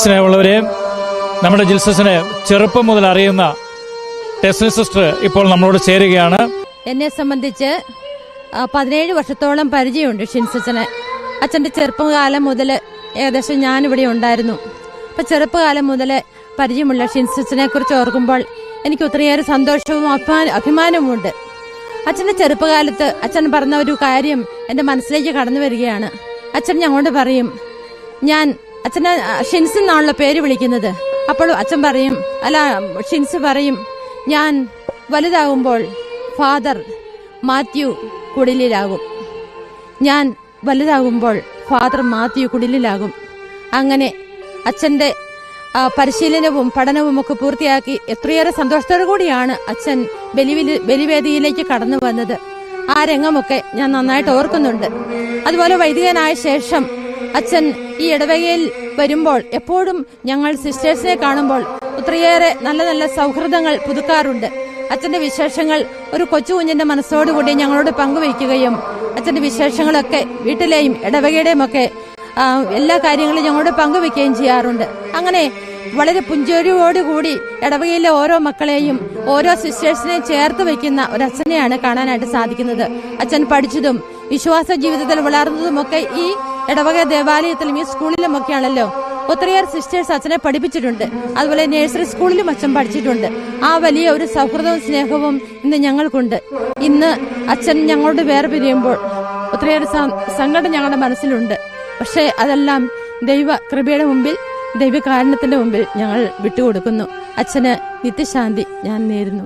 സ്നേഹമുള്ളവരെ, നമ്മുടെ ജിൽസസിനെ ചെറുപ്പം മുതൽ അറിയുന്ന ടെസ്നി സിസ്റ്റർ ഇപ്പോൾ നമ്മളോട് ചേരുകയാണ്. എന്നെ സംബന്ധിച്ച് 17 വർഷത്തോളം പരിചയമുണ്ട് ഷിൻസച്ചനെ. അച്ഛൻ്റെ ചെറുപ്പകാലം മുതൽ ഏകദേശം ഞാനിവിടെ ഉണ്ടായിരുന്നു. അപ്പം ചെറുപ്പകാലം മുതൽ പരിചയമുള്ള ഷിൻസച്ചനെ കുറിച്ച് ഓർക്കുമ്പോൾ എനിക്ക് ഒത്തിരിയേറെ സന്തോഷവും അഭിമാനവുമുണ്ട്. അച്ഛൻ്റെ ചെറുപ്പകാലത്ത് അച്ഛൻ പറഞ്ഞ ഒരു കാര്യം എൻ്റെ മനസ്സിലേക്ക് കടന്നു വരികയാണ്. അച്ഛൻ ഞങ്ങളോട് പറയും, ഞാൻ അച്ഛനെ ഷിൻസ് എന്നാണല്ലോ പേര് വിളിക്കുന്നത്. അപ്പോൾ അച്ഛൻ പറയും, അല്ല ഷിൻസ് പറയും, ഞാൻ വലുതാകുമ്പോൾ ഫാദർ മാത്യു കുടിലിലാകും. ഞാൻ വലുതാകുമ്പോൾ ഫാദർ മാത്യു കുടിലിലാകും. അങ്ങനെ അച്ഛൻ്റെ പരിശീലനവും പഠനവും ഒക്കെ പൂർത്തിയാക്കി എത്രയേറെ സന്തോഷത്തോടു കൂടിയാണ് അച്ഛൻ ബലിവേദിയിലേക്ക് കടന്നു വന്നത്. ആ രംഗമൊക്കെ ഞാൻ നന്നായിട്ട് ഓർക്കുന്നുണ്ട്. അതുപോലെ വൈദികനായ ശേഷം അച്ഛൻ ഈ ഇടവകയിൽ വരുമ്പോൾ എപ്പോഴും ഞങ്ങൾ സിസ്റ്റേഴ്സിനെ കാണുമ്പോൾ ഒത്തിരിയേറെ നല്ല നല്ല സൗഹൃദങ്ങൾ പുതുക്കാറുണ്ട്. അച്ഛന്റെ വിശേഷങ്ങൾ ഒരു കൊച്ചു കുഞ്ഞിന്റെ മനസ്സോടുകൂടി ഞങ്ങളോട് പങ്കുവയ്ക്കുകയും അച്ഛന്റെ വിശേഷങ്ങളൊക്കെ വീട്ടിലെയും ഇടവകയുടെയും ഒക്കെ എല്ലാ കാര്യങ്ങളും ഞങ്ങളോട് പങ്കുവയ്ക്കുകയും ചെയ്യാറുണ്ട്. അങ്ങനെ വളരെ പുഞ്ചിരിയോടുകൂടി ഇടവകയിലെ ഓരോ മക്കളെയും ഓരോ സിസ്റ്റേഴ്സിനെയും ചേർത്ത് വയ്ക്കുന്ന ഒരു അച്ഛനെയാണ് കാണാനായിട്ട് സാധിക്കുന്നത്. അച്ഛൻ പഠിച്ചതും വിശ്വാസ ജീവിതത്തിൽ വളർന്നതുമൊക്കെ ഈ ഇടവക ദേവാലയത്തിലും ഈ സ്കൂളിലുമൊക്കെയാണല്ലോ. ഒത്തിരിയേറെ സിസ്റ്റേഴ്സ് അച്ഛനെ പഠിപ്പിച്ചിട്ടുണ്ട്. അതുപോലെ നഴ്സറി സ്കൂളിലും അച്ഛൻ പഠിച്ചിട്ടുണ്ട്. ആ വലിയ ഒരു സൗഹൃദവും സ്നേഹവും ഇന്ന് ഞങ്ങൾക്കുണ്ട്. ഇന്ന് അച്ഛൻ ഞങ്ങളോട് വേറെ പിരിയുമ്പോൾ ഒത്തിരിയേറെ സങ്കടം ഞങ്ങളുടെ മനസ്സിലുണ്ട്. പക്ഷേ അതെല്ലാം ദൈവ കൃപയുടെ മുമ്പിൽ, ദൈവകാരുണ്യത്തിന്റെ മുമ്പിൽ ഞങ്ങൾ വിട്ടുകൊടുക്കുന്നു. അച്ഛന് നിത്യശാന്തി ഞാൻ നേരുന്നു.